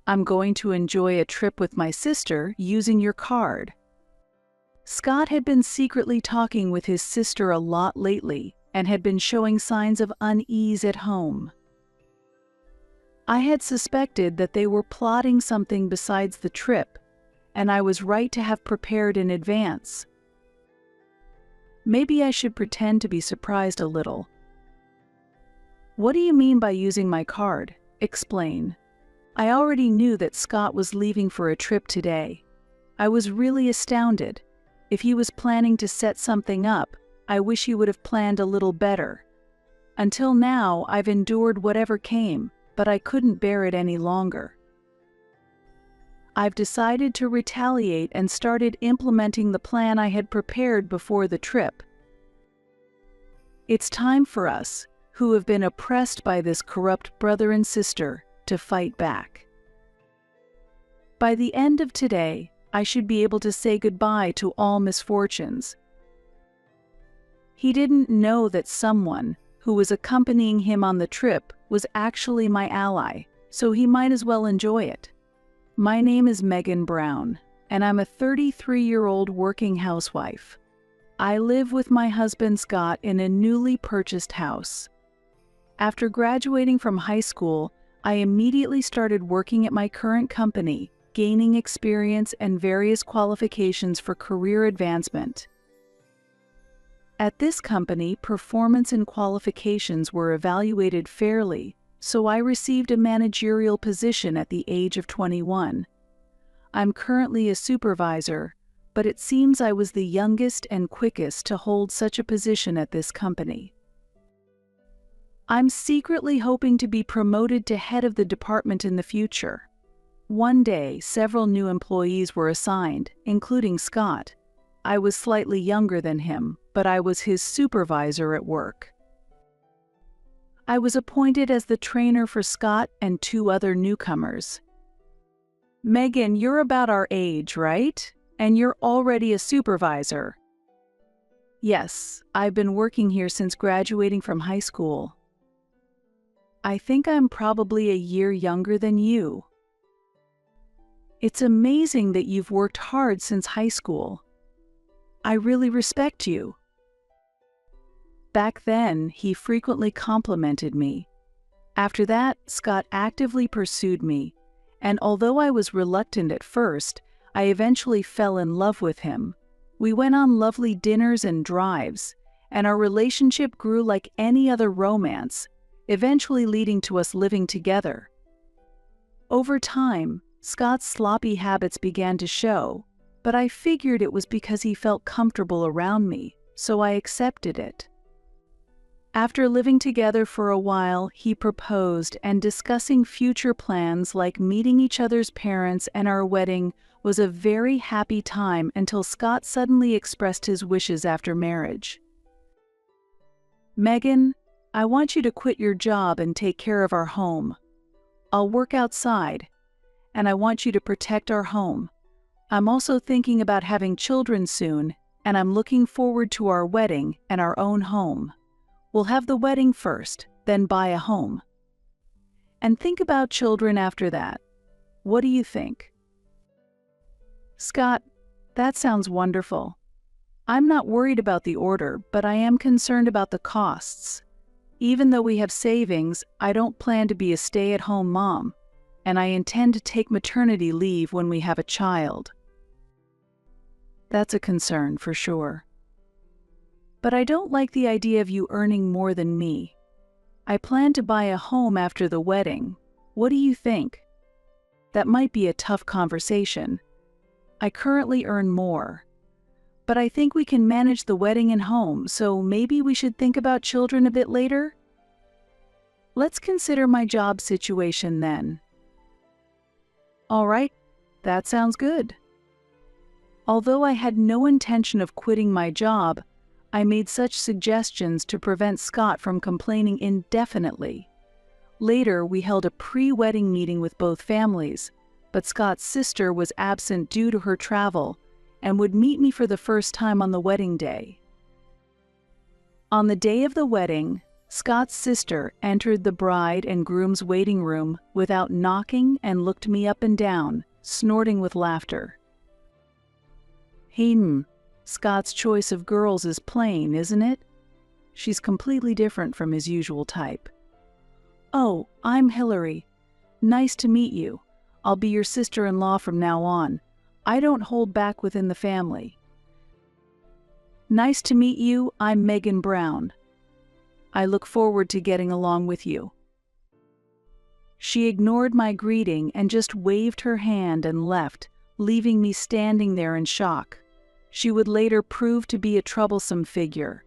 I'm going to enjoy a trip with my sister using your card." Scott had been secretly talking with his sister a lot lately and had been showing signs of unease at home. I had suspected that they were plotting something besides the trip, and I was right to have prepared in advance. Maybe I should pretend to be surprised a little. "What do you mean by using my card? Explain." I already knew that Scott was leaving for a trip today. I was really astounded. If he was planning to set something up, I wish he would have planned a little better. Until now, I've endured whatever came, but I couldn't bear it any longer. I've decided to retaliate and started implementing the plan I had prepared before the trip. It's time for us, who have been oppressed by this corrupt brother and sister, to fight back. By the end of today, I should be able to say goodbye to all misfortunes. He didn't know that someone who was accompanying him on the trip was actually my ally, so he might as well enjoy it. My name is Megan Brown, and I'm a 33-year-old working housewife. I live with my husband Scott in a newly purchased house. After graduating from high school, I immediately started working at my current company, gaining experience and various qualifications for career advancement. At this company, performance and qualifications were evaluated fairly, so I received a managerial position at the age of 21. I'm currently a supervisor, but it seems I was the youngest and quickest to hold such a position at this company. I'm secretly hoping to be promoted to head of the department in the future. One day, several new employees were assigned, including Scott. I was slightly younger than him, but I was his supervisor at work. I was appointed as the trainer for Scott and 2 other newcomers. "Megan, you're about our age, right? And you're already a supervisor." "Yes, I've been working here since graduating from high school." "I think I'm probably a year younger than you." "It's amazing that you've worked hard since high school. I really respect you." Back then, he frequently complimented me. After that, Scott actively pursued me, and although I was reluctant at first, I eventually fell in love with him. We went on lovely dinners and drives, and our relationship grew like any other romance, eventually leading to us living together. Over time, Scott's sloppy habits began to show, but I figured it was because he felt comfortable around me, so I accepted it. After living together for a while, he proposed, and discussing future plans like meeting each other's parents and our wedding was a very happy time until Scott suddenly expressed his wishes after marriage. "Megan, I want you to quit your job and take care of our home. I'll work outside, and I want you to protect our home. I'm also thinking about having children soon, and I'm looking forward to our wedding and our own home. We'll have the wedding first, then buy a home. And think about children after that. What do you think?" "Scott, that sounds wonderful. I'm not worried about the order, but I am concerned about the costs. Even though we have savings, I don't plan to be a stay-at-home mom, and I intend to take maternity leave when we have a child." "That's a concern, for sure. But I don't like the idea of you earning more than me. I plan to buy a home after the wedding. What do you think?" "That might be a tough conversation. I currently earn more. But I think we can manage the wedding and home, so maybe we should think about children a bit later?" "Let's consider my job situation then." "All right, that sounds good." Although I had no intention of quitting my job, I made such suggestions to prevent Scott from complaining indefinitely. Later, we held a pre-wedding meeting with both families, but Scott's sister was absent due to her travel and would meet me for the first time on the wedding day. On the day of the wedding, Scott's sister entered the bride and groom's waiting room without knocking and looked me up and down, snorting with laughter. Scott's choice of girls is plain, isn't it? She's completely different from his usual type. Oh, I'm Hillary. Nice to meet you. I'll be your sister-in-law from now on. I don't hold back within the family. Nice to meet you, I'm Megan Brown. I look forward to getting along with you. She ignored my greeting and just waved her hand and left, leaving me standing there in shock. She would later prove to be a troublesome figure.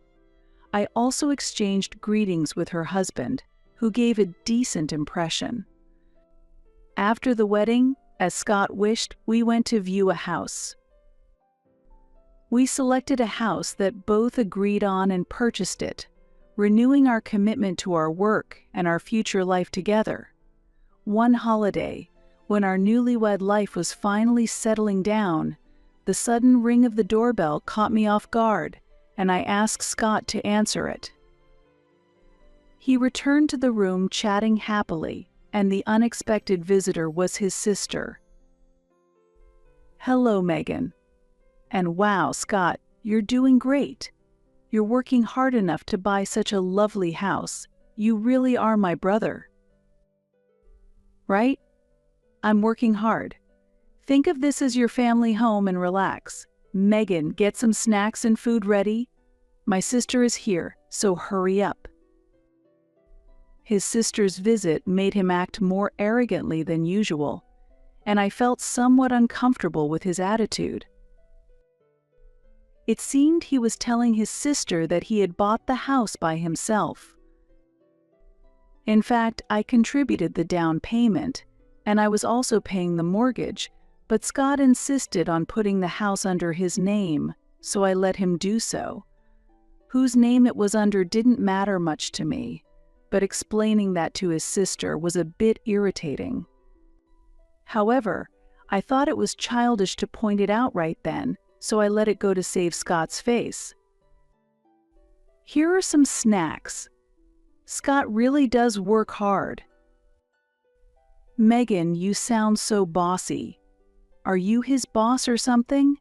I also exchanged greetings with her husband, who gave a decent impression. After the wedding, as Scott wished, we went to view a house. We selected a house that both agreed on and purchased it, renewing our commitment to our work and our future life together. One holiday, when our newlywed life was finally settling down, the sudden ring of the doorbell caught me off guard, and I asked Scott to answer it. He returned to the room chatting happily, and the unexpected visitor was his sister. Hello, Megan. And wow, Scott, you're doing great. You're working hard enough to buy such a lovely house. You really are my brother. Right? I'm working hard. Think of this as your family home and relax. Megan, get some snacks and food ready. My sister is here, so hurry up. His sister's visit made him act more arrogantly than usual, and I felt somewhat uncomfortable with his attitude. It seemed he was telling his sister that he had bought the house by himself. In fact, I contributed the down payment, and I was also paying the mortgage, but Scott insisted on putting the house under his name, so I let him do so. Whose name it was under didn't matter much to me, but explaining that to his sister was a bit irritating. However, I thought it was childish to point it out right then, so I let it go to save Scott's face. Here are some snacks. Scott really does work hard. Megan, you sound so bossy. Are you his boss or something?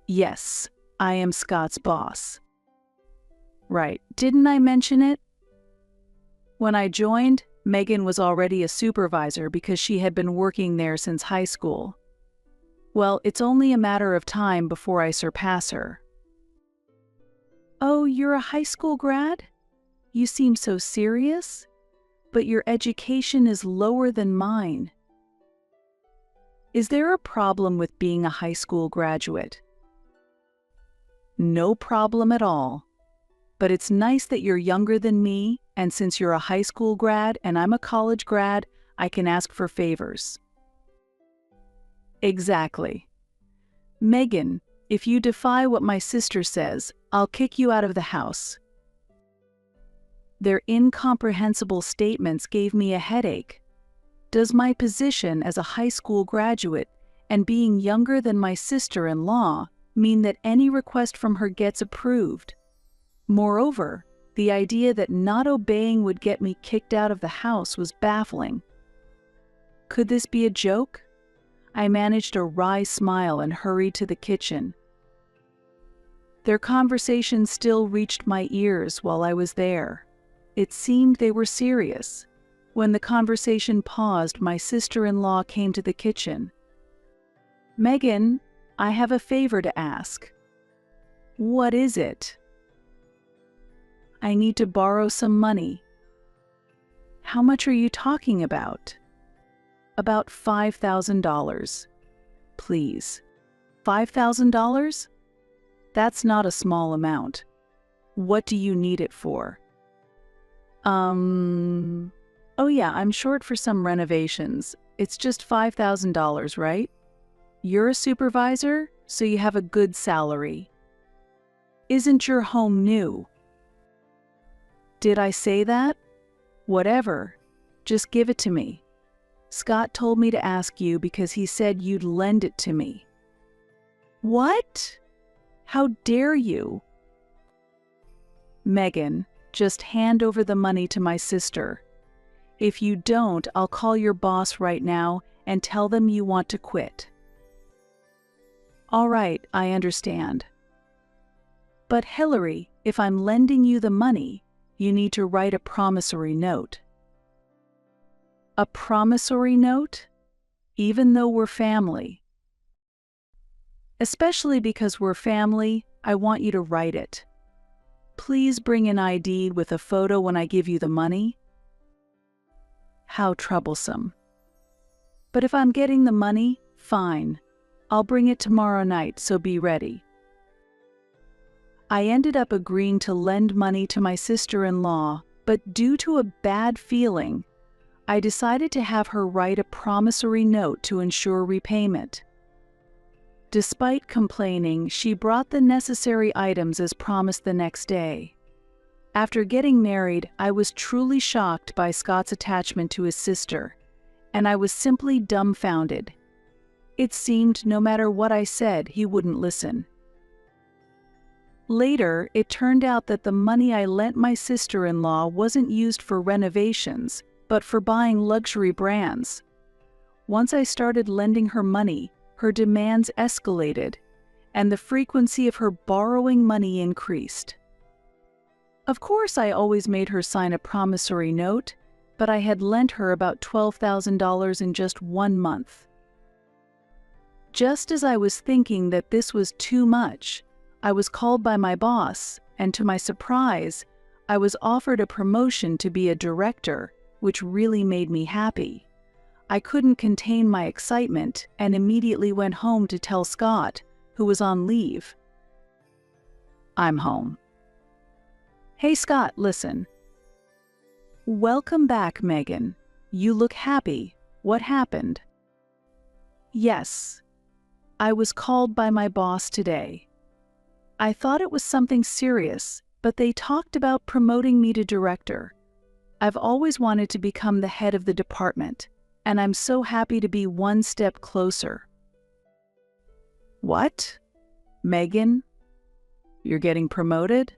Yes, I am Scott's boss. Right, didn't I mention it? When I joined, Megan was already a supervisor because she had been working there since high school. Well, it's only a matter of time before I surpass her. Oh, you're a high school grad? You seem so serious, but your education is lower than mine. Is there a problem with being a high school graduate? No problem at all. But it's nice that you're younger than me, and since you're a high school grad and I'm a college grad, I can ask for favors. Exactly. Megan, if you defy what my sister says, I'll kick you out of the house. Their incomprehensible statements gave me a headache. Does my position as a high school graduate and being younger than my sister-in-law mean that any request from her gets approved? Moreover, the idea that not obeying would get me kicked out of the house was baffling. Could this be a joke? I managed a wry smile and hurried to the kitchen. Their conversation still reached my ears while I was there. It seemed they were serious. When the conversation paused, my sister-in-law came to the kitchen. Megan, I have a favor to ask. What is it? I need to borrow some money. How much are you talking about? About $5,000. Please. $5,000? That's not a small amount. What do you need it for? Oh yeah, I'm short for some renovations. It's just $5,000, right? You're a supervisor, so you have a good salary. Isn't your home new? Did I say that? Whatever. Just give it to me. Scott told me to ask you because he said you'd lend it to me. What? How dare you? Megan, Just hand over the money to my sister. If you don't, I'll call your boss right now and tell them you want to quit." "All right, I understand. But Hillary, if I'm lending you the money, you need to write a promissory note." "A promissory note? Even though we're family?" "Especially because we're family, I want you to write it. Please bring an ID with a photo when I give you the money." How troublesome. "But if I'm getting the money, fine. I'll bring it tomorrow night, so be ready." I ended up agreeing to lend money to my sister-in-law, but due to a bad feeling, I decided to have her write a promissory note to ensure repayment. Despite complaining, she brought the necessary items as promised the next day. After getting married, I was truly shocked by Scott's attachment to his sister, and I was simply dumbfounded. It seemed no matter what I said, he wouldn't listen. Later, it turned out that the money I lent my sister-in-law wasn't used for renovations, but for buying luxury brands. Once I started lending her money, her demands escalated, and the frequency of her borrowing money increased. Of course, I always made her sign a promissory note, but I had lent her about $12,000 in just 1 month. Just as I was thinking that this was too much, I was called by my boss, and to my surprise, I was offered a promotion to be a director, which really made me happy. I couldn't contain my excitement and immediately went home to tell Scott, who was on leave. "I'm home." "Hey Scott, listen." "Welcome back, Megan. You look happy. What happened?" "Yes. I was called by my boss today. I thought it was something serious, but they talked about promoting me to director. I've always wanted to become the head of the department, and I'm so happy to be one step closer." "What? Megan? You're getting promoted?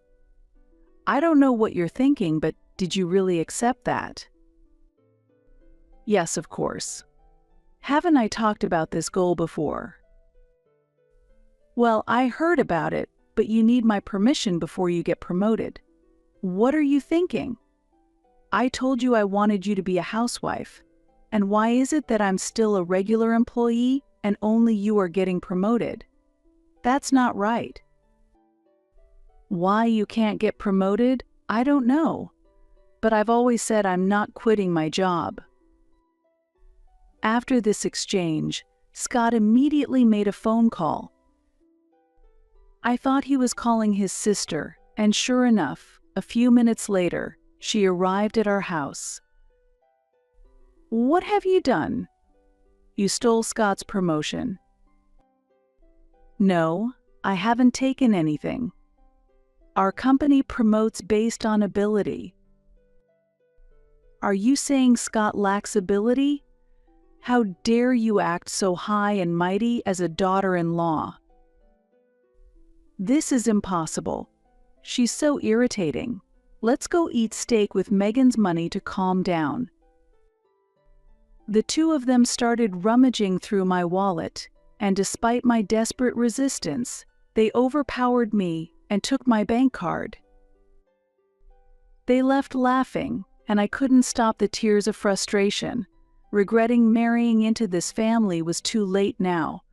I don't know what you're thinking, but did you really accept that?" "Yes, of course. Haven't I talked about this goal before?" "Well, I heard about it, but you need my permission before you get promoted. What are you thinking? I told you I wanted you to be a housewife. And why is it that I'm still a regular employee and only you are getting promoted? That's not right." "Why you can't get promoted, I don't know. But I've always said I'm not quitting my job." After this exchange, Scott immediately made a phone call. I thought he was calling his sister, and sure enough, a few minutes later, she arrived at our house. "What have you done?" "You stole Scott's promotion." "No, I haven't taken anything. Our company promotes based on ability." "Are you saying Scott lacks ability? How dare you act so high and mighty as a daughter-in-law?" "This is impossible. She's so irritating. Let's go eat steak with Megan's money to calm down." The two of them started rummaging through my wallet, and despite my desperate resistance, they overpowered me and took my bank card. They left laughing, and I couldn't stop the tears of frustration. Regretting marrying into this family was too late now.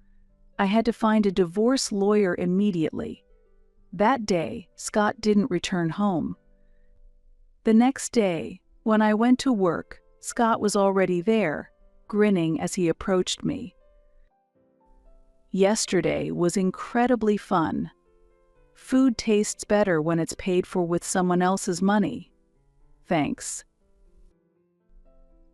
I had to find a divorce lawyer immediately. That day, Scott didn't return home. The next day, when I went to work, Scott was already there, grinning as he approached me. Yesterday was incredibly fun. Food tastes better when it's paid for with someone else's money. Thanks.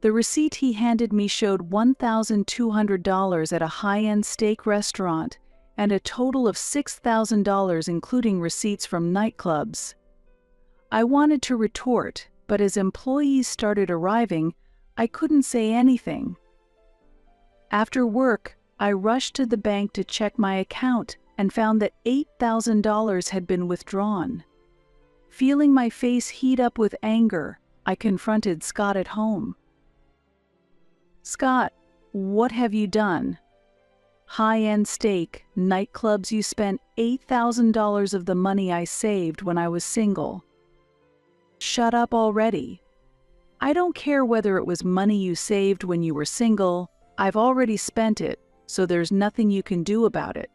The receipt he handed me showed $1,200 at a high-end steak restaurant and a total of $6,000 including receipts from nightclubs. I wanted to retort, but as employees started arriving, I couldn't say anything. After work, I rushed to the bank to check my account and found that $8,000 had been withdrawn. Feeling my face heat up with anger, I confronted Scott at home. "Scott, what have you done? High-end steak, nightclubs, you spent $8,000 of the money I saved when I was single. Shut up already. I don't care whether it was money you saved when you were single. I've already spent it, so there's nothing you can do about it."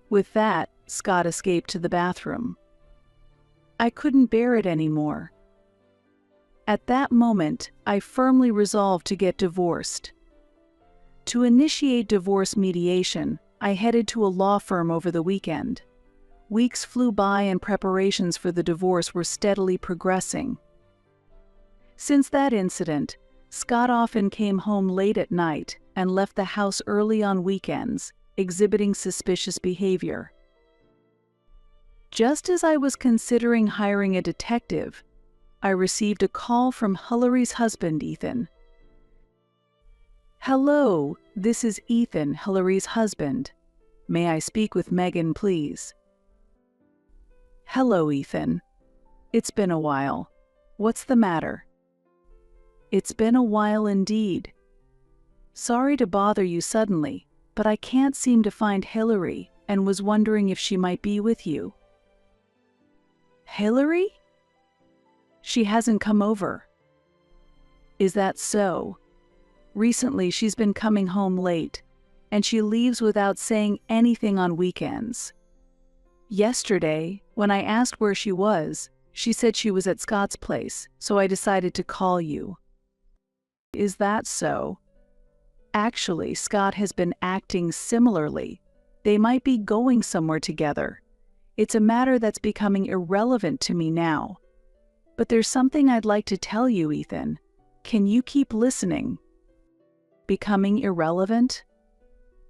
With that, Scott escaped to the bathroom. I couldn't bear it anymore. At that moment, I firmly resolved to get divorced. To initiate divorce mediation, I headed to a law firm over the weekend. Weeks flew by and preparations for the divorce were steadily progressing. Since that incident, Scott often came home late at night and left the house early on weekends, exhibiting suspicious behavior. Just as I was considering hiring a detective, I received a call from Hillary's husband, Ethan. "Hello, this is Ethan, Hillary's husband. May I speak with Megan, please?" "Hello, Ethan. It's been a while. What's the matter?" "It's been a while indeed. Sorry to bother you suddenly, but I can't seem to find Hillary and was wondering if she might be with you." "Hillary? She hasn't come over." "Is that so? Recently she's been coming home late, and she leaves without saying anything on weekends. Yesterday, when I asked where she was, she said she was at Scott's place, so I decided to call you." "Is that so? Actually, Scott has been acting similarly. They might be going somewhere together. It's a matter that's becoming irrelevant to me now. But there's something I'd like to tell you, Ethan. Can you keep listening?" "Becoming irrelevant?"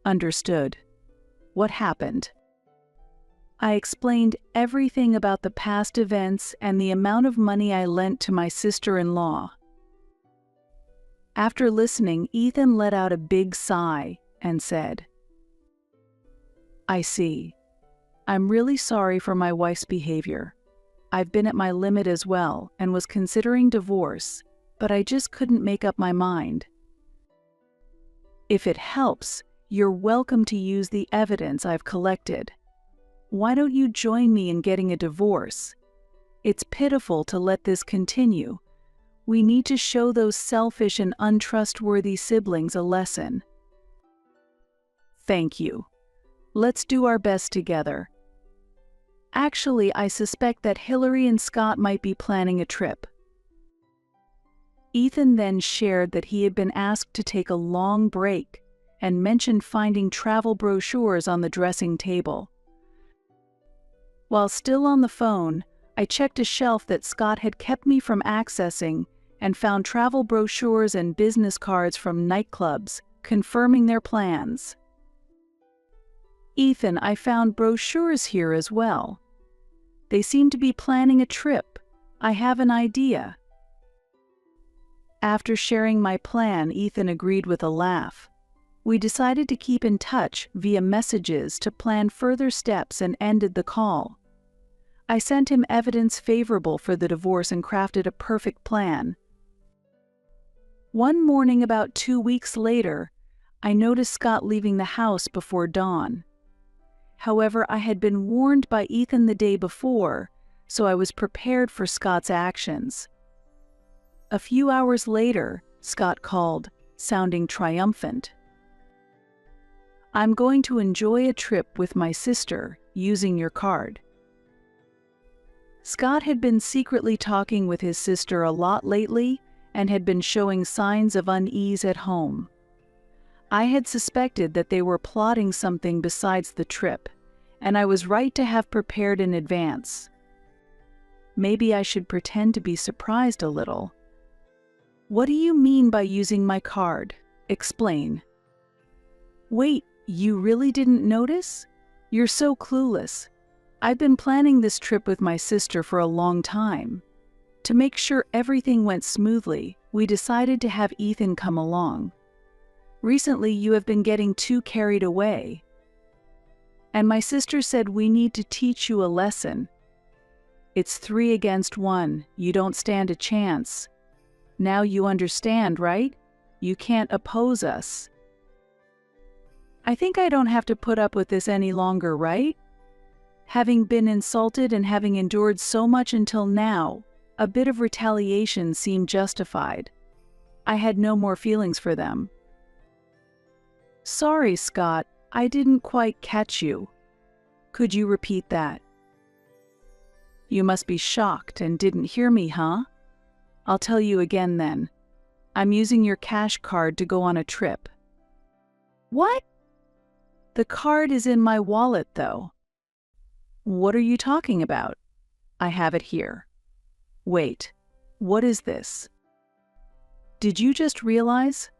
"Understood. What happened?" I explained everything about the past events and the amount of money I lent to my sister-in-law. After listening, Ethan let out a big sigh and said, "I see. I'm really sorry for my wife's behavior. I've been at my limit as well and was considering divorce, but I just couldn't make up my mind. If it helps, you're welcome to use the evidence I've collected. Why don't you join me in getting a divorce? It's pitiful to let this continue. We need to show those selfish and untrustworthy siblings a lesson." "Thank you. Let's do our best together. Actually, I suspect that Hillary and Scott might be planning a trip." Ethan then shared that he had been asked to take a long break and mentioned finding travel brochures on the dressing table. While still on the phone, I checked a shelf that Scott had kept me from accessing and found travel brochures and business cards from nightclubs, confirming their plans. "Ethan, I found brochures here as well. They seem to be planning a trip. I have an idea." After sharing my plan, Ethan agreed with a laugh. We decided to keep in touch via messages to plan further steps and ended the call. I sent him evidence favorable for the divorce and crafted a perfect plan. One morning about 2 weeks later, I noticed Scott leaving the house before dawn. However, I had been warned by Ethan the day before, so I was prepared for Scott's actions. A few hours later, Scott called, sounding triumphant. "I'm going to enjoy a trip with my sister using your card." Scott had been secretly talking with his sister a lot lately and had been showing signs of unease at home. I had suspected that they were plotting something besides the trip, and I was right to have prepared in advance. Maybe I should pretend to be surprised a little. "What do you mean by using my card? Explain." "Wait, you really didn't notice? You're so clueless. I've been planning this trip with my sister for a long time. To make sure everything went smoothly, we decided to have Ethan come along. Recently, you have been getting too carried away. And my sister said we need to teach you a lesson. It's 3 against 1. You don't stand a chance. Now you understand, right? You can't oppose us. I think I don't have to put up with this any longer, right? Having been insulted and having endured so much until now, a bit of retaliation seemed justified. I had no more feelings for them. Sorry, Scott, I didn't quite catch you. Could you repeat that? You must be shocked and didn't hear me, huh? I'll tell you again then. I'm using your cash card to go on a trip. What? The card is in my wallet, though. What are you talking about? I have it here. Wait, what is this? Did you just realize?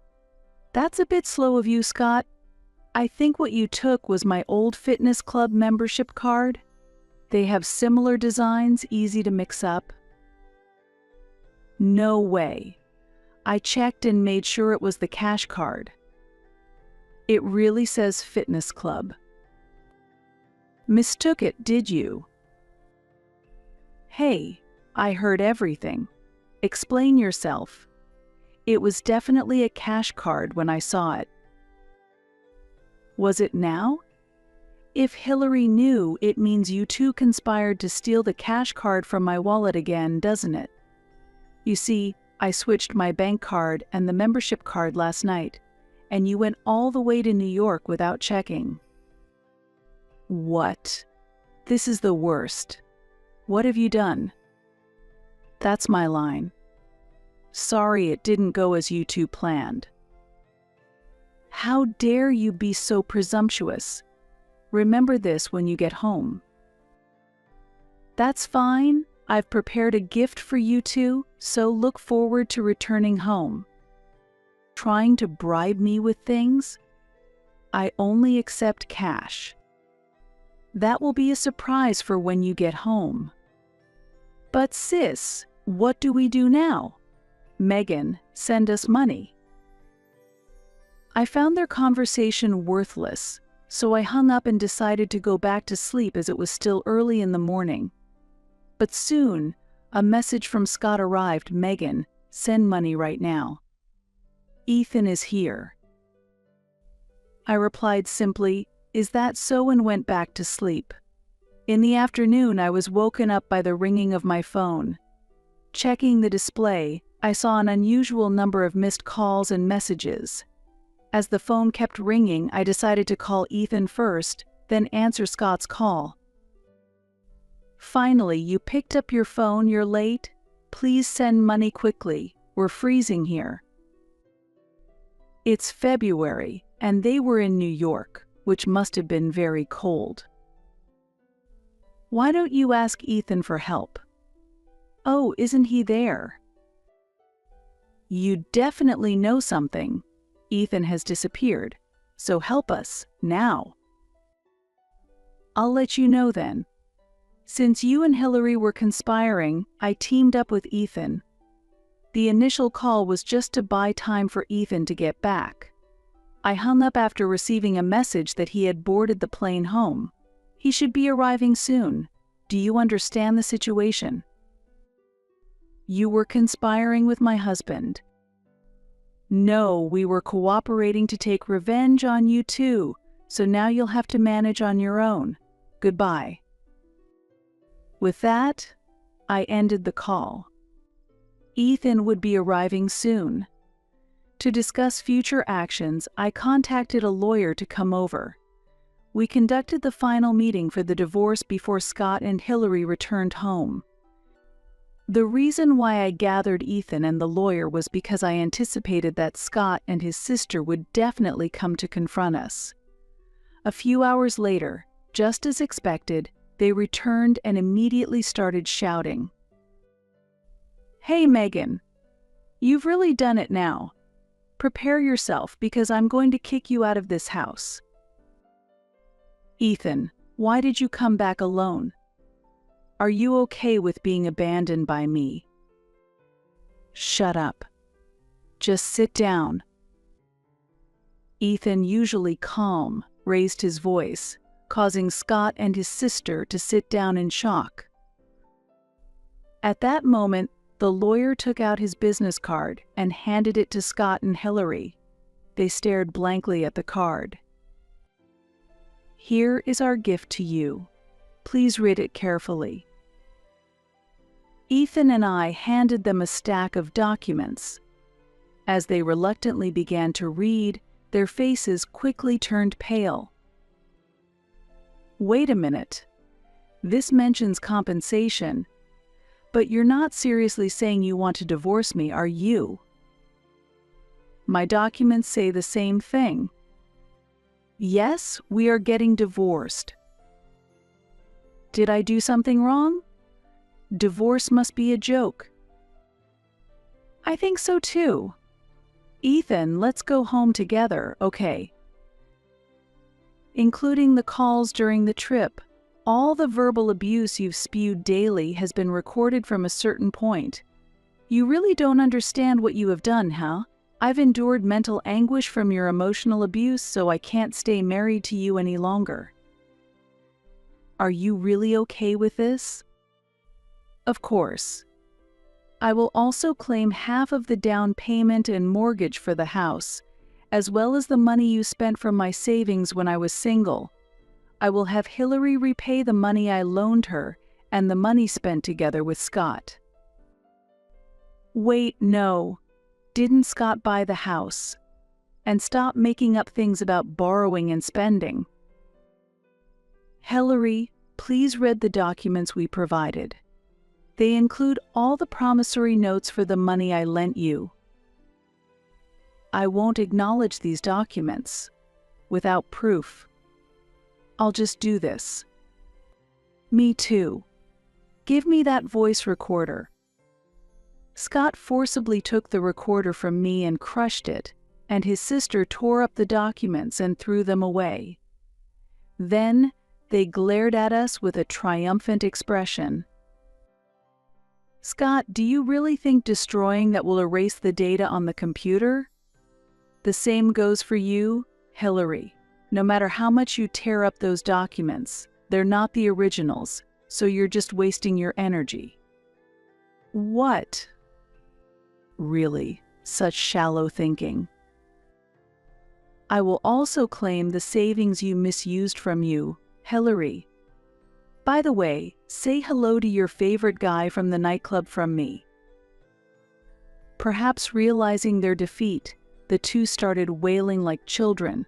That's a bit slow of you, Scott. I think what you took was my old fitness club membership card. They have similar designs, easy to mix up. No way. I checked and made sure it was the cash card. It really says fitness club. Mistook it, did you? Hey, I heard everything. Explain yourself. It was definitely a cash card when I saw it. Was it now? If Hillary knew, it means you two conspired to steal the cash card from my wallet again, doesn't it? You see, I switched my bank card and the membership card last night, and you went all the way to New York without checking. What? This is the worst. What have you done? That's my line. Sorry it didn't go as you two planned. How dare you be so presumptuous? Remember this when you get home. That's fine. I've prepared a gift for you two, so look forward to returning home. Trying to bribe me with things? I only accept cash. That will be a surprise for when you get home. But sis, what do we do now? Megan, send us money. I found their conversation worthless, so I hung up and decided to go back to sleep as it was still early in the morning. But soon, a message from Scott arrived. Megan, send money right now. Ethan is here. I replied simply, is that so, and went back to sleep. In the afternoon, I was woken up by the ringing of my phone. Checking the display, I saw an unusual number of missed calls and messages. As the phone kept ringing, I decided to call Ethan first, then answer Scott's call. Finally, you picked up your phone. You're late. Please send money quickly. We're freezing here. It's February, and they were in New York, which must have been very cold. Why don't you ask Ethan for help? Oh, isn't he there? You definitely know something. Ethan has disappeared, so help us, now. I'll let you know then. Since you and Hillary were conspiring, I teamed up with Ethan. The initial call was just to buy time for Ethan to get back. I hung up after receiving a message that he had boarded the plane home. He should be arriving soon. Do you understand the situation? You were conspiring with my husband. No, we were cooperating to take revenge on you too, so now you'll have to manage on your own. Goodbye. With that, I ended the call. Ethan would be arriving soon. To discuss future actions, I contacted a lawyer to come over. We conducted the final meeting for the divorce before Scott and Hillary returned home. The reason why I gathered Ethan and the lawyer was because I anticipated that Scott and his sister would definitely come to confront us. A few hours later, just as expected, they returned and immediately started shouting. Hey, Megan, you've really done it now. Prepare yourself because I'm going to kick you out of this house. Ethan, why did you come back alone? Are you okay with being abandoned by me? Shut up. Just sit down. Ethan, usually calm, raised his voice, causing Scott and his sister to sit down in shock. At that moment, the lawyer took out his business card and handed it to Scott and Hillary. They stared blankly at the card. "Here is our gift to you. Please read it carefully." Ethan and I handed them a stack of documents. As they reluctantly began to read, their faces quickly turned pale. "Wait a minute. This mentions compensation. But you're not seriously saying you want to divorce me, are you?" "My documents say the same thing." "Yes, we are getting divorced." "Did I do something wrong? Divorce must be a joke." "I think so too. Ethan, let's go home together, okay?" Including the calls during the trip, all the verbal abuse you've spewed daily has been recorded from a certain point. You really don't understand what you have done, huh? I've endured mental anguish from your emotional abuse, so I can't stay married to you any longer. Are you really okay with this? Of course. I will also claim half of the down payment and mortgage for the house, as well as the money you spent from my savings when I was single. I will have Hillary repay the money I loaned her and the money spent together with Scott. Wait, no. Didn't Scott buy the house? And stop making up things about borrowing and spending. Hillary, please read the documents we provided. They include all the promissory notes for the money I lent you. I won't acknowledge these documents without proof. I'll just do this. Me too. Give me that voice recorder. Scott forcibly took the recorder from me and crushed it, and his sister tore up the documents and threw them away. Then they glared at us with a triumphant expression. Scott, do you really think destroying that will erase the data on the computer? The same goes for you, Hillary. No matter how much you tear up those documents, they're not the originals, so you're just wasting your energy. What? Really, such shallow thinking. I will also claim the savings you misused from you, Hillary. By the way, say hello to your favorite guy from the nightclub from me. Perhaps realizing their defeat, the two started wailing like children.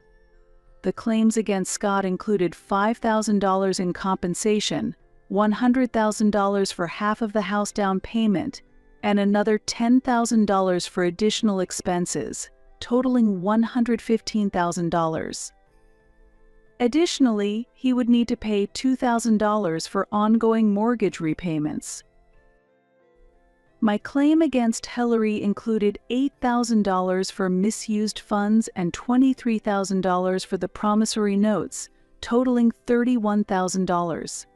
The claims against Scott included $5,000 in compensation, $100,000 for half of the house down payment, and another $10,000 for additional expenses, totaling $115,000. Additionally, he would need to pay $2,000 for ongoing mortgage repayments. My claim against Hillary included $8,000 for misused funds and $23,000 for the promissory notes, totaling $31,000.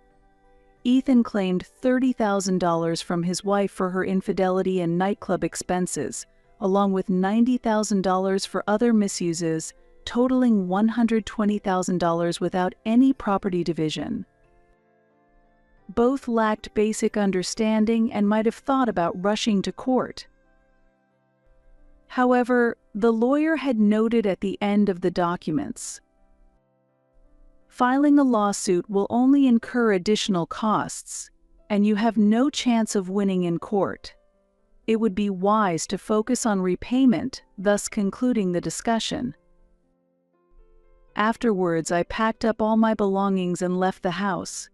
Ethan claimed $30,000 from his wife for her infidelity and nightclub expenses, along with $90,000 for other misuses, totaling $120,000 without any property division. Both lacked basic understanding and might have thought about rushing to court. However, the lawyer had noted at the end of the documents, filing a lawsuit will only incur additional costs, and you have no chance of winning in court. It would be wise to focus on repayment, thus concluding the discussion. Afterwards, I packed up all my belongings and left the house.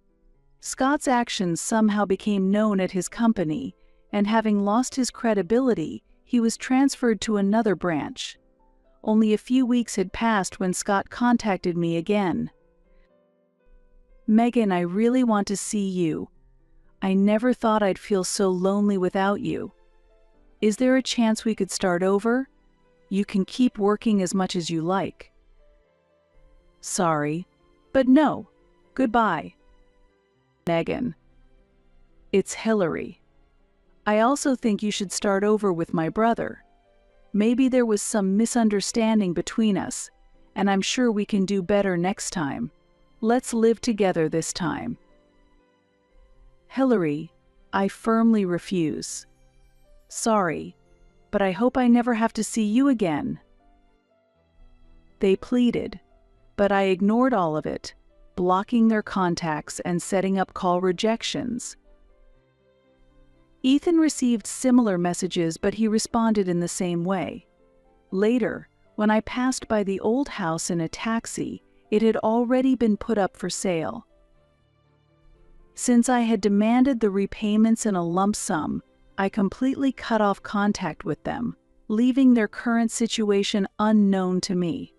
Scott's actions somehow became known at his company, and having lost his credibility, he was transferred to another branch. Only a few weeks had passed when Scott contacted me again. Megan, I really want to see you. I never thought I'd feel so lonely without you. Is there a chance we could start over? You can keep working as much as you like. Sorry, but no. Goodbye. Megan. It's Hillary. I also think you should start over with my brother. Maybe there was some misunderstanding between us, and I'm sure we can do better next time. Let's live together this time. Hillary, I firmly refuse. Sorry, but I hope I never have to see you again. They pleaded, but I ignored all of it, blocking their contacts and setting up call rejections. Ethan received similar messages, but he responded in the same way. Later, when I passed by the old house in a taxi, it had already been put up for sale. Since I had demanded the repayments in a lump sum, I completely cut off contact with them, leaving their current situation unknown to me.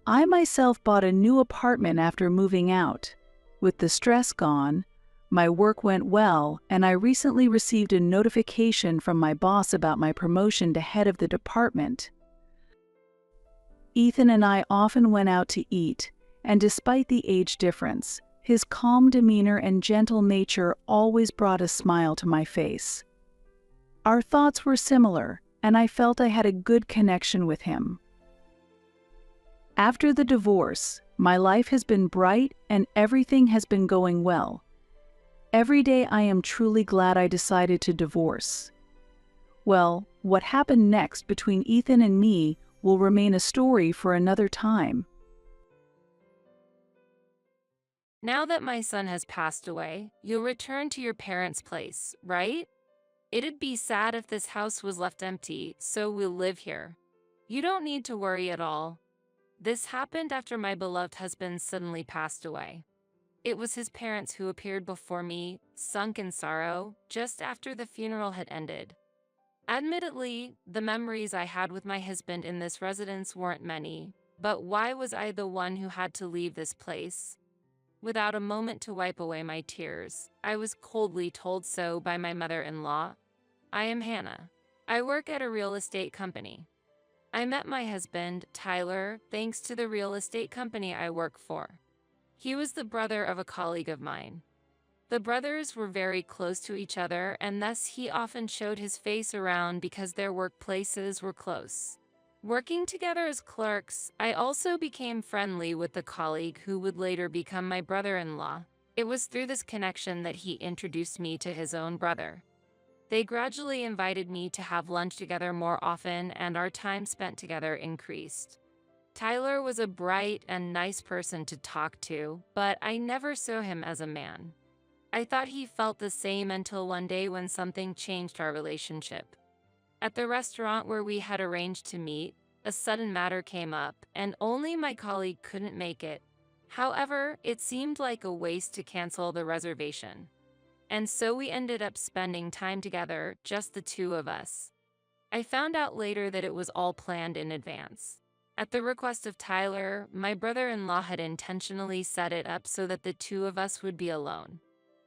I myself bought a new apartment after moving out. With the stress gone, my work went well, and I recently received a notification from my boss about my promotion to head of the department. Ethan and I often went out to eat, and despite the age difference, his calm demeanor and gentle nature always brought a smile to my face. Our thoughts were similar, and I felt I had a good connection with him. After the divorce, my life has been bright and everything has been going well. Every day I am truly glad I decided to divorce. Well, what happened next between Ethan and me will remain a story for another time. Now that my son has passed away, you'll return to your parents' place, right? It'd be sad if this house was left empty, so we'll live here. You don't need to worry at all. This happened after my beloved husband suddenly passed away. It was his parents who appeared before me, sunk in sorrow, just after the funeral had ended. Admittedly, the memories I had with my husband in this residence weren't many, but why was I the one who had to leave this place? Without a moment to wipe away my tears, I was coldly told so by my mother-in-law. I am Hannah. I work at a real estate company. I met my husband, Tyler, thanks to the real estate company I work for. He was the brother of a colleague of mine. The brothers were very close to each other, and thus he often showed his face around because their workplaces were close. Working together as clerks, I also became friendly with the colleague who would later become my brother-in-law. It was through this connection that he introduced me to his own brother. They gradually invited me to have lunch together more often, and our time spent together increased. Tyler was a bright and nice person to talk to, but I never saw him as a man. I thought he felt the same until one day when something changed our relationship. At the restaurant where we had arranged to meet, a sudden matter came up, and only my colleague couldn't make it. However, it seemed like a waste to cancel the reservation. And so we ended up spending time together, just the two of us. I found out later that it was all planned in advance. At the request of Tyler, my brother-in-law had intentionally set it up so that the two of us would be alone.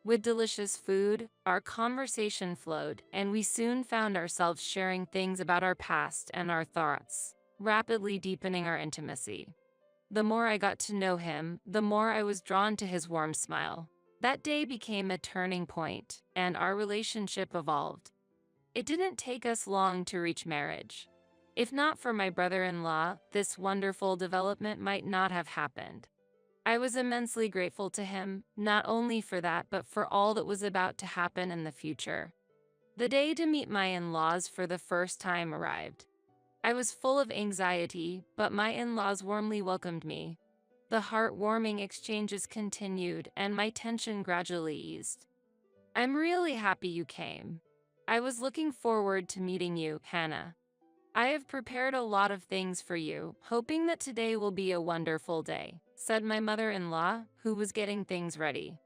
With delicious food, our conversation flowed, and we soon found ourselves sharing things about our past and our thoughts, rapidly deepening our intimacy. The more I got to know him, the more I was drawn to his warm smile. That day became a turning point, and our relationship evolved. It didn't take us long to reach marriage. If not for my brother-in-law, this wonderful development might not have happened. I was immensely grateful to him, not only for that but for all that was about to happen in the future. The day to meet my in-laws for the first time arrived. I was full of anxiety, but my in-laws warmly welcomed me. The heartwarming exchanges continued, and my tension gradually eased. I'm really happy you came. I was looking forward to meeting you, Hannah. I have prepared a lot of things for you, hoping that today will be a wonderful day, said my mother-in-law, who was getting things ready.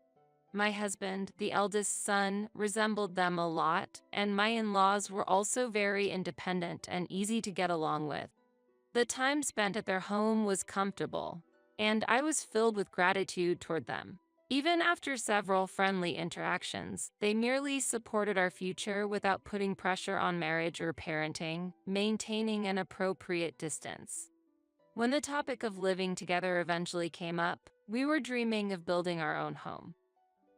My husband, the eldest son, resembled them a lot, and my in-laws were also very independent and easy to get along with. The time spent at their home was comfortable, and I was filled with gratitude toward them. Even after several friendly interactions, they merely supported our future without putting pressure on marriage or parenting, maintaining an appropriate distance. When the topic of living together eventually came up, we were dreaming of building our own home.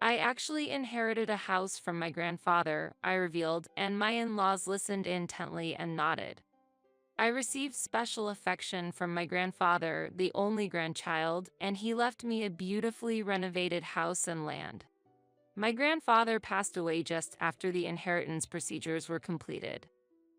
I actually inherited a house from my grandfather, I revealed, and my in-laws listened intently and nodded. I received special affection from my grandfather, the only grandchild, and he left me a beautifully renovated house and land. My grandfather passed away just after the inheritance procedures were completed.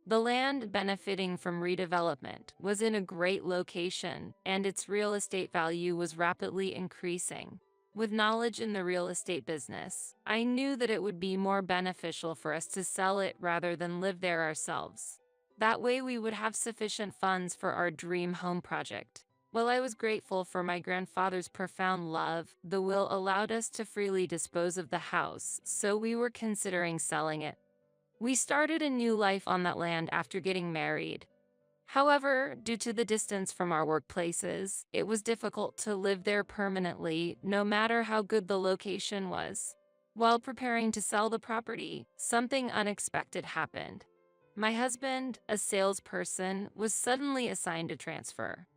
The land benefiting from redevelopment was in a great location, and its real estate value was rapidly increasing. With knowledge in the real estate business, I knew that it would be more beneficial for us to sell it rather than live there ourselves. That way we would have sufficient funds for our dream home project. While I was grateful for my grandfather's profound love, the will allowed us to freely dispose of the house, so we were considering selling it. We started a new life on that land after getting married. However, due to the distance from our workplaces, it was difficult to live there permanently, no matter how good the location was. While preparing to sell the property, something unexpected happened. My husband, a salesperson, was suddenly assigned a transfer.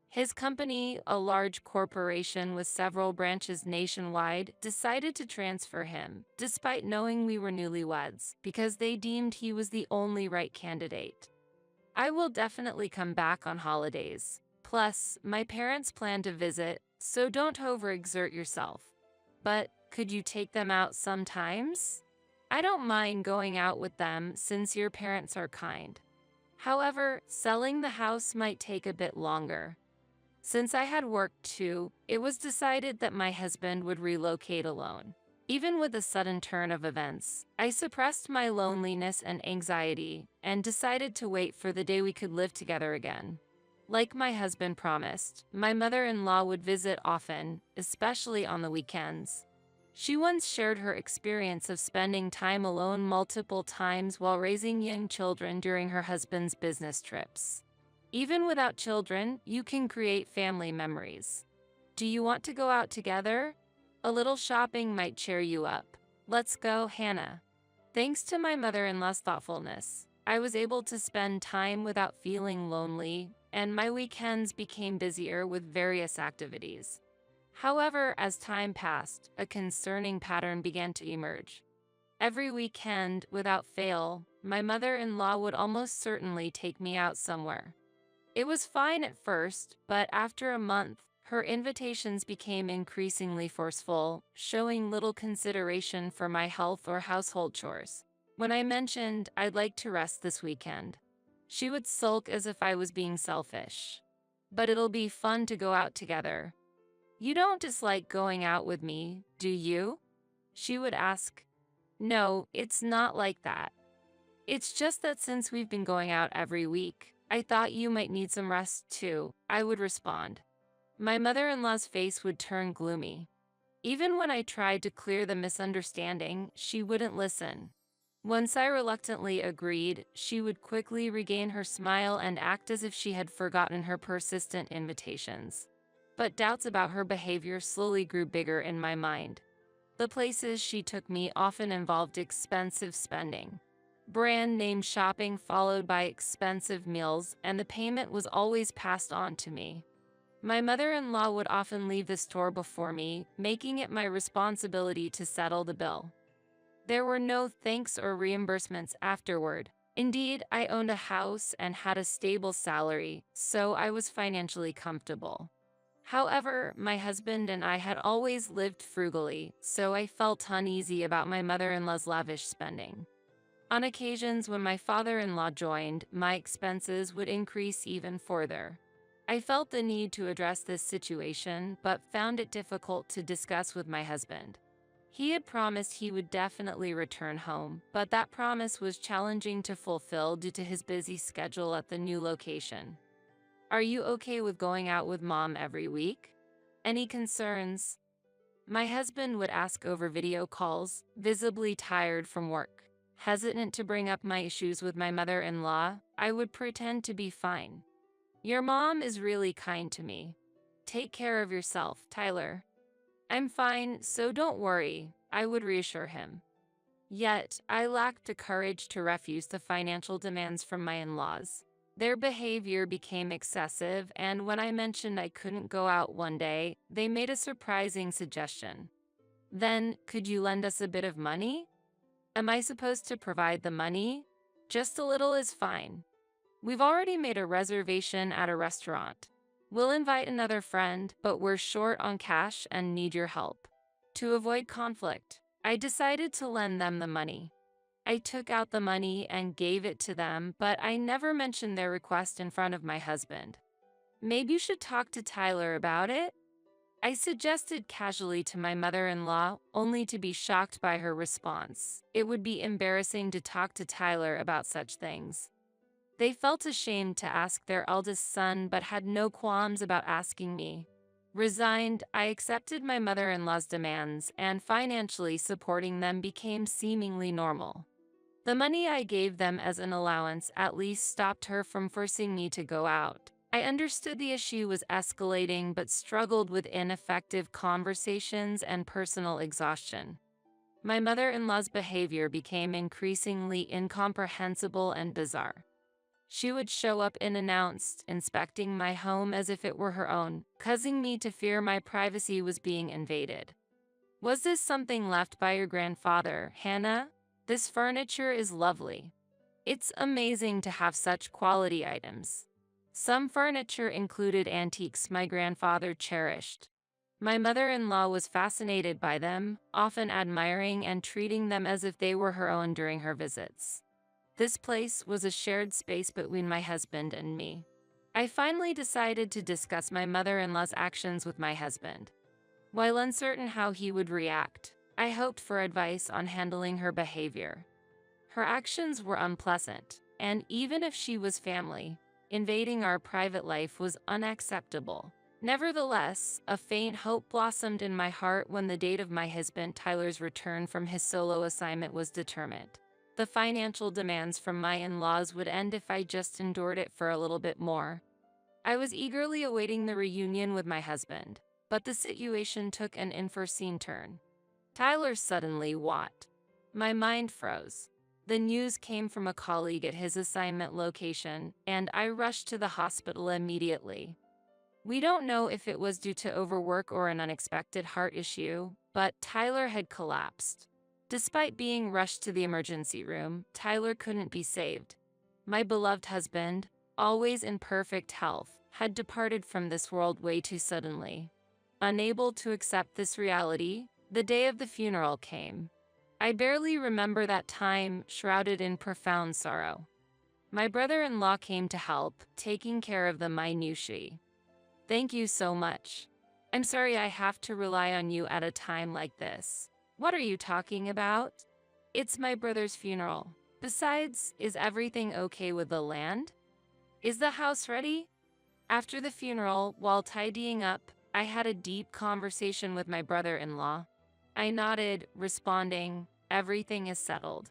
His company, a large corporation with several branches nationwide, decided to transfer him, despite knowing we were newlyweds, because they deemed he was the only right candidate. I will definitely come back on holidays. Plus, my parents plan to visit, so don't overexert yourself. But could you take them out sometimes? I don't mind going out with them since your parents are kind. However, selling the house might take a bit longer. Since I had work too, it was decided that my husband would relocate alone. Even with the sudden turn of events, I suppressed my loneliness and anxiety and decided to wait for the day we could live together again. Like my husband promised, my mother-in-law would visit often, especially on the weekends. She once shared her experience of spending time alone multiple times while raising young children during her husband's business trips. Even without children, you can create family memories. Do you want to go out together? A little shopping might cheer you up. Let's go, Hannah. Thanks to my mother-in-law's thoughtfulness, I was able to spend time without feeling lonely, and my weekends became busier with various activities. However, as time passed, a concerning pattern began to emerge. Every weekend, without fail, my mother-in-law would almost certainly take me out somewhere. It was fine at first, but after a month, her invitations became increasingly forceful, showing little consideration for my health or household chores. When I mentioned I'd like to rest this weekend, she would sulk as if I was being selfish. But it'll be fun to go out together. You don't dislike going out with me, do you? She would ask. No, it's not like that. It's just that since we've been going out every week, I thought you might need some rest too, I would respond. My mother-in-law's face would turn gloomy. Even when I tried to clear the misunderstanding, she wouldn't listen. Once I reluctantly agreed, she would quickly regain her smile and act as if she had forgotten her persistent invitations. But doubts about her behavior slowly grew bigger in my mind. The places she took me often involved expensive spending. Brand name shopping followed by expensive meals, and the payment was always passed on to me. My mother-in-law would often leave the store before me, making it my responsibility to settle the bill. There were no thanks or reimbursements afterward. Indeed, I owned a house and had a stable salary, so I was financially comfortable. However, my husband and I had always lived frugally, so I felt uneasy about my mother-in-law's lavish spending. On occasions when my father-in-law joined, my expenses would increase even further. I felt the need to address this situation, but found it difficult to discuss with my husband. He had promised he would definitely return home, but that promise was challenging to fulfill due to his busy schedule at the new location. Are you okay with going out with Mom every week? Any concerns? My husband would ask over video calls, visibly tired from work. Hesitant to bring up my issues with my mother-in-law, I would pretend to be fine. Your mom is really kind to me. Take care of yourself, Tyler. I'm fine, so don't worry, I would reassure him. Yet, I lacked the courage to refuse the financial demands from my in-laws. Their behavior became excessive, and when I mentioned I couldn't go out one day, they made a surprising suggestion. Then, could you lend us a bit of money? Am I supposed to provide the money? Just a little is fine. We've already made a reservation at a restaurant. We'll invite another friend, but we're short on cash and need your help. To avoid conflict, I decided to lend them the money. I took out the money and gave it to them, but I never mentioned their request in front of my husband. Maybe you should talk to Tyler about it? I suggested casually to my mother-in-law, only to be shocked by her response. It would be embarrassing to talk to Tyler about such things. They felt ashamed to ask their eldest son, but had no qualms about asking me. Resigned, I accepted my mother-in-law's demands, and financially supporting them became seemingly normal. The money I gave them as an allowance at least stopped her from forcing me to go out. I understood the issue was escalating but struggled with ineffective conversations and personal exhaustion. My mother-in-law's behavior became increasingly incomprehensible and bizarre. She would show up unannounced, inspecting my home as if it were her own, causing me to fear my privacy was being invaded. "Was this something left by your grandfather, Hannah? This furniture is lovely. It's amazing to have such quality items." Some furniture included antiques my grandfather cherished. My mother-in-law was fascinated by them, often admiring and treating them as if they were her own during her visits. This place was a shared space between my husband and me. I finally decided to discuss my mother-in-law's actions with my husband. While uncertain how he would react, I hoped for advice on handling her behavior. Her actions were unpleasant, and even if she was family, invading our private life was unacceptable. Nevertheless, a faint hope blossomed in my heart when the date of my husband Tyler's return from his solo assignment was determined. The financial demands from my in-laws would end if I just endured it for a little bit more. I was eagerly awaiting the reunion with my husband, but the situation took an unforeseen turn. Tyler suddenly what? My mind froze. The news came from a colleague at his assignment location, and I rushed to the hospital immediately. We don't know if it was due to overwork or an unexpected heart issue, but Tyler had collapsed. Despite being rushed to the emergency room, Tyler couldn't be saved. My beloved husband, always in perfect health, had departed from this world way too suddenly. Unable to accept this reality, the day of the funeral came. I barely remember that time, shrouded in profound sorrow. My brother-in-law came to help, taking care of the minutiae. "Thank you so much. I'm sorry I have to rely on you at a time like this." "What are you talking about?" "It's my brother's funeral. Besides, is everything okay with the land? Is the house ready?" After the funeral, while tidying up, I had a deep conversation with my brother-in-law. I nodded, responding, "Everything is settled."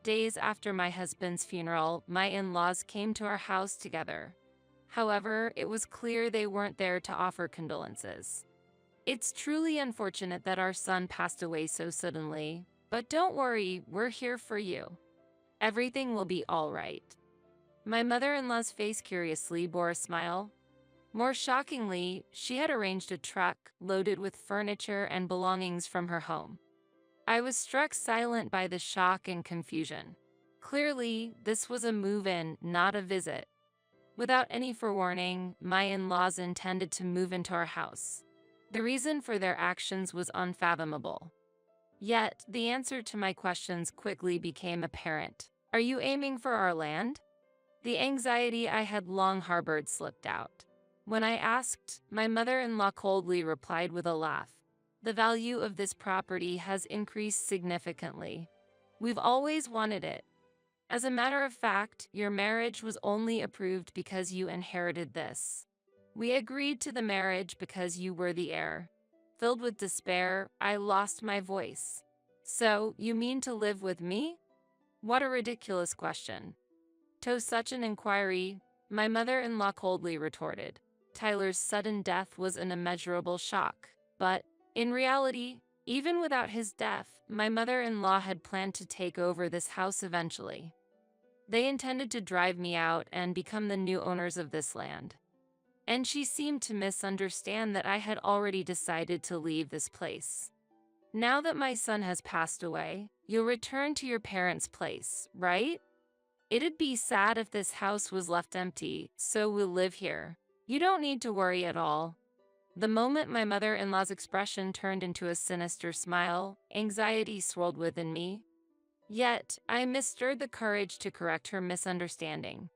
Days after my husband's funeral, my in-laws came to our house together. However, it was clear they weren't there to offer condolences. "It's truly unfortunate that our son passed away so suddenly, but don't worry, we're here for you. Everything will be all right." My mother-in-law's face curiously bore a smile. More shockingly, she had arranged a truck loaded with furniture and belongings from her home. I was struck silent by the shock and confusion. Clearly, this was a move-in, not a visit. Without any forewarning, my in-laws intended to move into our house. The reason for their actions was unfathomable. Yet, the answer to my questions quickly became apparent. "Are you aiming for our land?" The anxiety I had long harbored slipped out. When I asked, my mother-in-law coldly replied with a laugh. "The value of this property has increased significantly. We've always wanted it. As a matter of fact, your marriage was only approved because you inherited this. We agreed to the marriage because you were the heir." Filled with despair, I lost my voice. "So, you mean to live with me?" What a ridiculous question. To such an inquiry, my mother-in-law coldly retorted. Tyler's sudden death was an immeasurable shock, but, in reality, even without his death, my mother-in-law had planned to take over this house eventually. They intended to drive me out and become the new owners of this land. And she seemed to misunderstand that I had already decided to leave this place. "Now that my son has passed away, you'll return to your parents' place, right? It'd be sad if this house was left empty, so we'll live here. You don't need to worry at all." The moment my mother-in-law's expression turned into a sinister smile, anxiety swirled within me. Yet, I mustered the courage to correct her misunderstanding.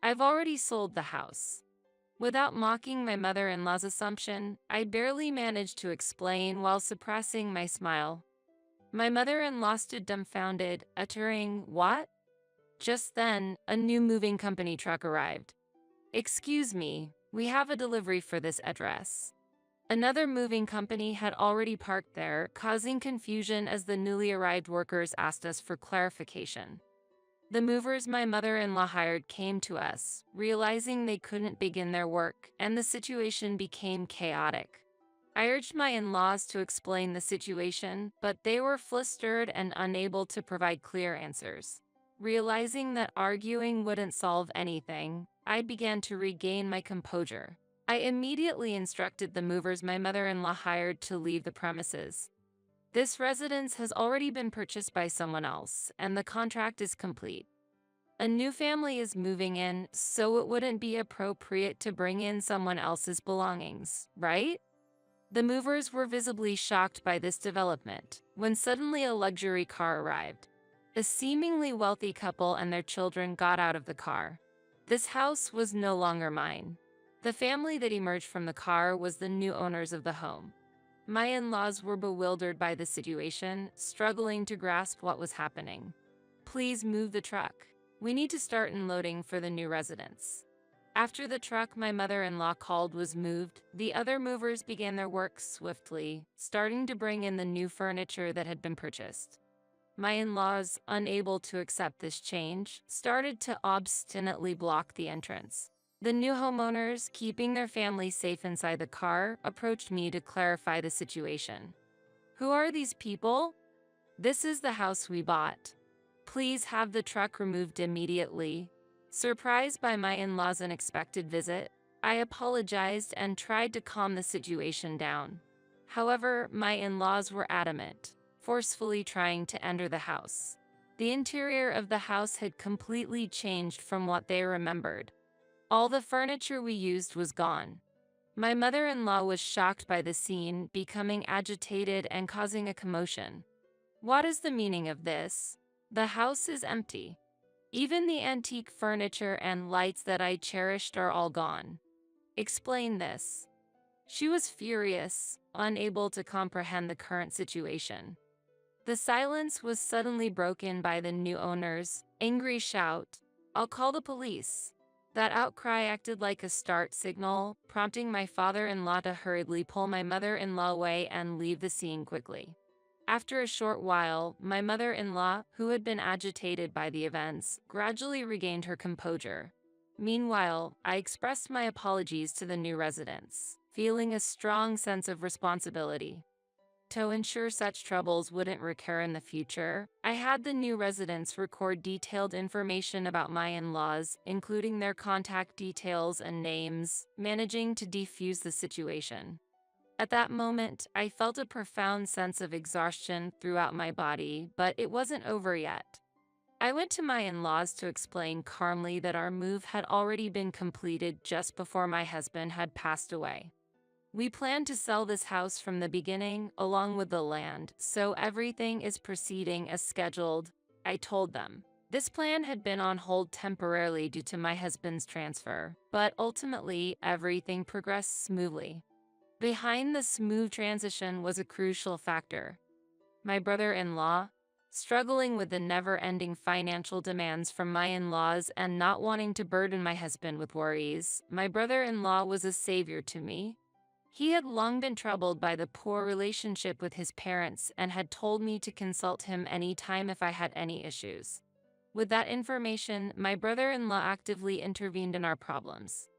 I've already sold the house. Without mocking my mother-in-law's assumption, I barely managed to explain while suppressing my smile. My mother-in-law stood dumbfounded, uttering, "What?" Just then, a new moving company truck arrived. "Excuse me, we have a delivery for this address." Another moving company had already parked there, causing confusion as the newly arrived workers asked us for clarification. The movers my mother-in-law hired came to us, realizing they couldn't begin their work, and the situation became chaotic. I urged my in-laws to explain the situation, but they were flustered and unable to provide clear answers. Realizing that arguing wouldn't solve anything, I began to regain my composure. I immediately instructed the movers my mother-in-law hired to leave the premises. This residence has already been purchased by someone else, and the contract is complete. A new family is moving in, so it wouldn't be appropriate to bring in someone else's belongings, right? The movers were visibly shocked by this development, when suddenly a luxury car arrived. A seemingly wealthy couple and their children got out of the car. This house was no longer mine. The family that emerged from the car was the new owners of the home. My in-laws were bewildered by the situation, struggling to grasp what was happening. "Please move the truck. We need to start unloading for the new residents." After the truck my mother-in-law called was moved, the other movers began their work swiftly, starting to bring in the new furniture that had been purchased. My in-laws, unable to accept this change, started to obstinately block the entrance. The new homeowners, keeping their family safe inside the car, approached me to clarify the situation. "Who are these people? This is the house we bought. Please have the truck removed immediately." Surprised by my in-laws' unexpected visit, I apologized and tried to calm the situation down. However, my in-laws were adamant, forcefully trying to enter the house. The interior of the house had completely changed from what they remembered. All the furniture we used was gone. My mother-in-law was shocked by the scene, becoming agitated and causing a commotion. "What is the meaning of this? The house is empty. Even the antique furniture and lights that I cherished are all gone. Explain this." She was furious, unable to comprehend the current situation. The silence was suddenly broken by the new owner's angry shout, "I'll call the police." That outcry acted like a start signal, prompting my father-in-law to hurriedly pull my mother-in-law away and leave the scene quickly. After a short while, my mother-in-law, who had been agitated by the events, gradually regained her composure. Meanwhile, I expressed my apologies to the new residents, feeling a strong sense of responsibility. To ensure such troubles wouldn't recur in the future, I had the new residents record detailed information about my in-laws, including their contact details and names, managing to defuse the situation. At that moment, I felt a profound sense of exhaustion throughout my body, but it wasn't over yet. I went to my in-laws to explain calmly that our move had already been completed just before my husband had passed away. We planned to sell this house from the beginning, along with the land, so everything is proceeding as scheduled, I told them. This plan had been on hold temporarily due to my husband's transfer, but ultimately everything progressed smoothly. Behind the smooth transition was a crucial factor. My brother-in-law, struggling with the never-ending financial demands from my in-laws and not wanting to burden my husband with worries, my brother-in-law was a savior to me. He had long been troubled by the poor relationship with his parents and had told me to consult him anytime if I had any issues. With that information, my brother-in-law actively intervened in our problems.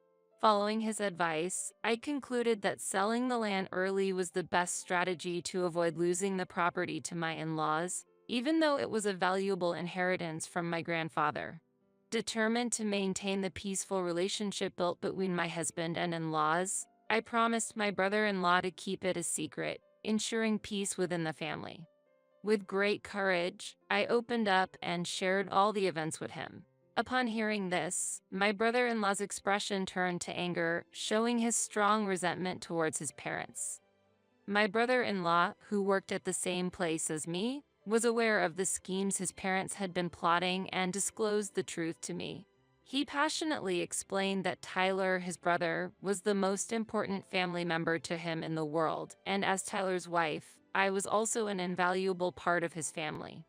Following his advice, I concluded that selling the land early was the best strategy to avoid losing the property to my in-laws, even though it was a valuable inheritance from my grandfather. Determined to maintain the peaceful relationship built between my husband and in-laws, I promised my brother-in-law to keep it a secret, ensuring peace within the family. With great courage, I opened up and shared all the events with him. Upon hearing this, my brother-in-law's expression turned to anger, showing his strong resentment towards his parents. My brother-in-law, who worked at the same place as me, was aware of the schemes his parents had been plotting and disclosed the truth to me. He passionately explained that Tyler, his brother, was the most important family member to him in the world, and as Tyler's wife, I was also an invaluable part of his family.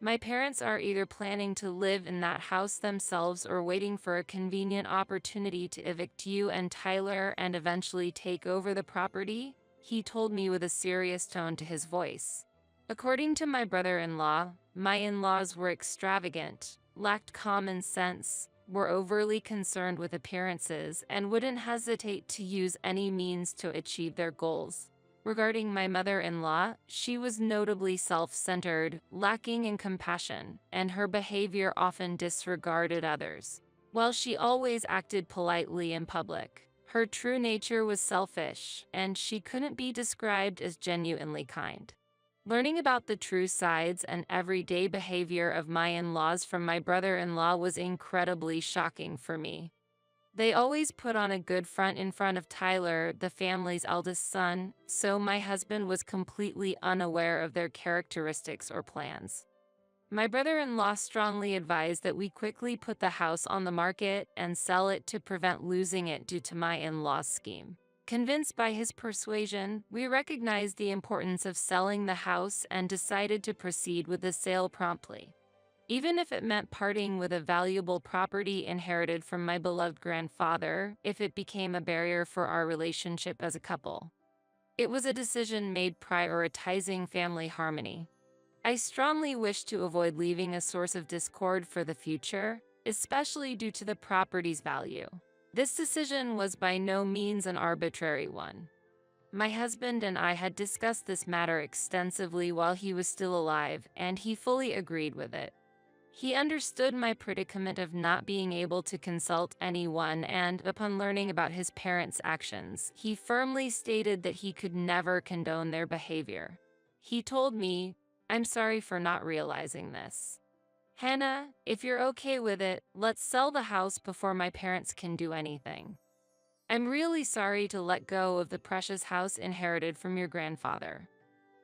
My parents are either planning to live in that house themselves or waiting for a convenient opportunity to evict you and Tyler and eventually take over the property, he told me with a serious tone to his voice. According to my brother-in-law, my in-laws were extravagant, lacked common sense, were overly concerned with appearances, and wouldn't hesitate to use any means to achieve their goals. Regarding my mother-in-law, she was notably self-centered, lacking in compassion, and her behavior often disregarded others. While she always acted politely in public, her true nature was selfish, and she couldn't be described as genuinely kind. Learning about the true sides and everyday behavior of my in-laws from my brother-in-law was incredibly shocking for me. They always put on a good front in front of Tyler, the family's eldest son, so my husband was completely unaware of their characteristics or plans. My brother-in-law strongly advised that we quickly put the house on the market and sell it to prevent losing it due to my in-law's scheme. Convinced by his persuasion, we recognized the importance of selling the house and decided to proceed with the sale promptly, even if it meant parting with a valuable property inherited from my beloved grandfather, if it became a barrier for our relationship as a couple. It was a decision made prioritizing family harmony. I strongly wish to avoid leaving a source of discord for the future, especially due to the property's value. This decision was by no means an arbitrary one. My husband and I had discussed this matter extensively while he was still alive, and he fully agreed with it. He understood my predicament of not being able to consult anyone, and upon learning about his parents' actions, he firmly stated that he could never condone their behavior. He told me, "I'm sorry for not realizing this. Hannah, if you're okay with it, let's sell the house before my parents can do anything. I'm really sorry to let go of the precious house inherited from your grandfather.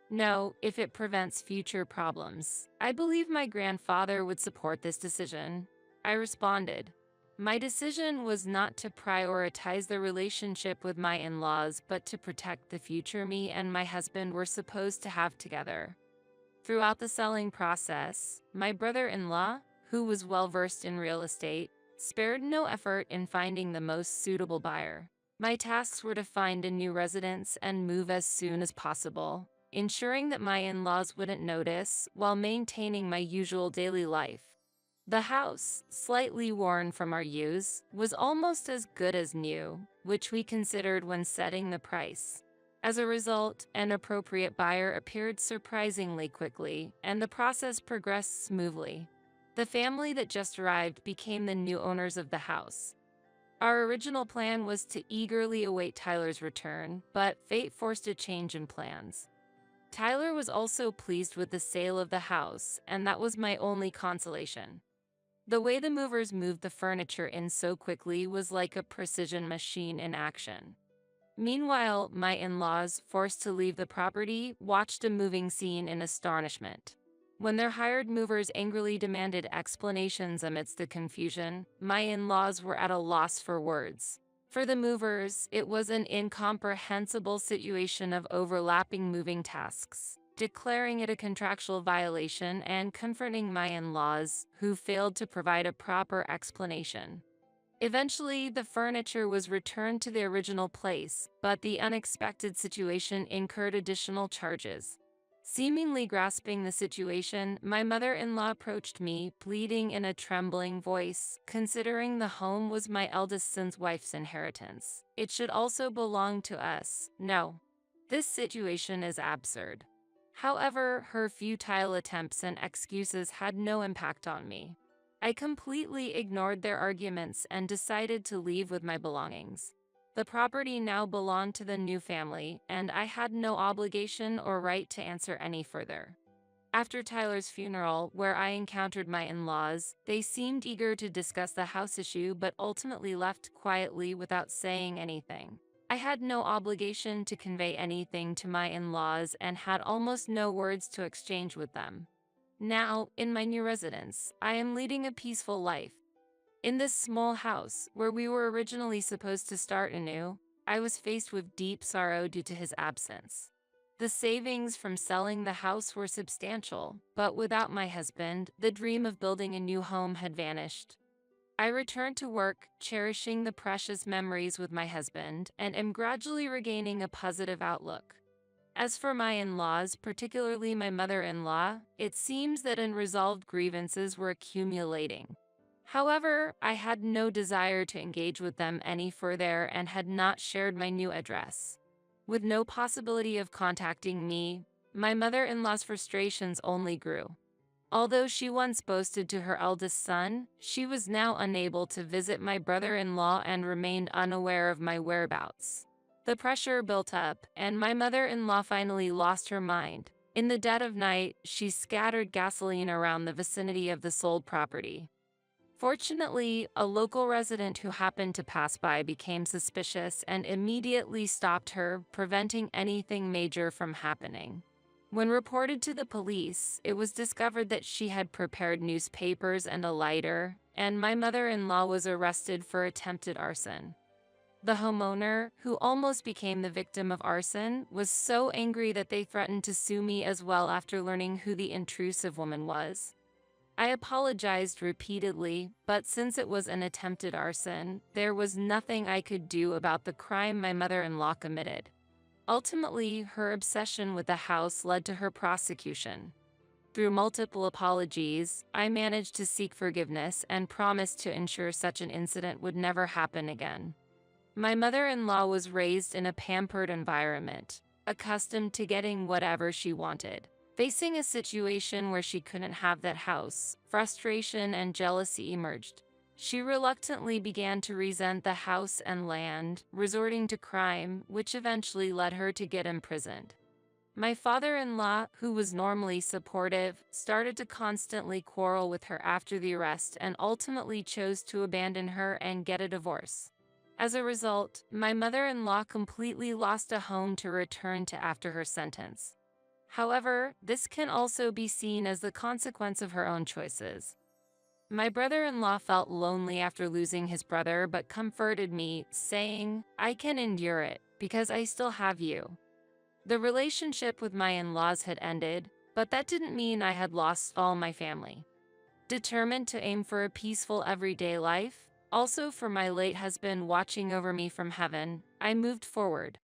No, if it prevents future problems. I believe my grandfather would support this decision." I responded. My decision was not to prioritize the relationship with my in-laws, but to protect the future me and my husband were supposed to have together. Throughout the selling process, my brother-in-law, who was well-versed in real estate, spared no effort in finding the most suitable buyer. My tasks were to find a new residence and move as soon as possible, ensuring that my in-laws wouldn't notice while maintaining my usual daily life. The house, slightly worn from our use, was almost as good as new, which we considered when setting the price. As a result, an appropriate buyer appeared surprisingly quickly, and the process progressed smoothly. The family that just arrived became the new owners of the house. Our original plan was to eagerly await Tyler's return, but fate forced a change in plans. Tyler was also pleased with the sale of the house, and that was my only consolation. The way the movers moved the furniture in so quickly was like a precision machine in action. Meanwhile, my in-laws, forced to leave the property, watched a moving scene in astonishment. When their hired movers angrily demanded explanations amidst the confusion, my in-laws were at a loss for words. For the movers, it was an incomprehensible situation of overlapping moving tasks, declaring it a contractual violation and confronting my in-laws, who failed to provide a proper explanation. Eventually, the furniture was returned to the original place, but the unexpected situation incurred additional charges. Seemingly grasping the situation, my mother-in-law approached me, pleading in a trembling voice, "Considering the home was my eldest son's wife's inheritance, it should also belong to us. No. This situation is absurd." However, her futile attempts and excuses had no impact on me. I completely ignored their arguments and decided to leave with my belongings. The property now belonged to the new family, and I had no obligation or right to answer any further. After Tyler's funeral, where I encountered my in-laws, they seemed eager to discuss the house issue but ultimately left quietly without saying anything. I had no obligation to convey anything to my in-laws and had almost no words to exchange with them. Now, in my new residence, I am leading a peaceful life. In this small house, where we were originally supposed to start anew, I was faced with deep sorrow due to his absence. The savings from selling the house were substantial, but without my husband, the dream of building a new home had vanished. I returned to work, cherishing the precious memories with my husband, and am gradually regaining a positive outlook. As for my in-laws, particularly my mother-in-law, it seems that unresolved grievances were accumulating. However, I had no desire to engage with them any further and had not shared my new address. With no possibility of contacting me, my mother-in-law's frustrations only grew. Although she once boasted to her eldest son, she was now unable to visit my brother-in-law and remained unaware of my whereabouts. The pressure built up, and my mother-in-law finally lost her mind. In the dead of night, she scattered gasoline around the vicinity of the sold property. Fortunately, a local resident who happened to pass by became suspicious and immediately stopped her, preventing anything major from happening. When reported to the police, it was discovered that she had prepared newspapers and a lighter, and my mother-in-law was arrested for attempted arson. The homeowner, who almost became the victim of arson, was so angry that they threatened to sue me as well after learning who the intrusive woman was. I apologized repeatedly, but since it was an attempted arson, there was nothing I could do about the crime my mother-in-law committed. Ultimately, her obsession with the house led to her prosecution. Through multiple apologies, I managed to seek forgiveness and promised to ensure such an incident would never happen again. My mother-in-law was raised in a pampered environment, accustomed to getting whatever she wanted. Facing a situation where she couldn't have that house, frustration and jealousy emerged. She reluctantly began to resent the house and land, resorting to crime, which eventually led her to get imprisoned. My father-in-law, who was normally supportive, started to constantly quarrel with her after the arrest and ultimately chose to abandon her and get a divorce. As a result, my mother-in-law completely lost a home to return to after her sentence. However, this can also be seen as the consequence of her own choices. My brother-in-law felt lonely after losing his brother but comforted me, saying, "I can endure it, because I still have you." The relationship with my in-laws had ended, but that didn't mean I had lost all my family. Determined to aim for a peaceful everyday life, also for my late husband watching over me from heaven, I moved forward.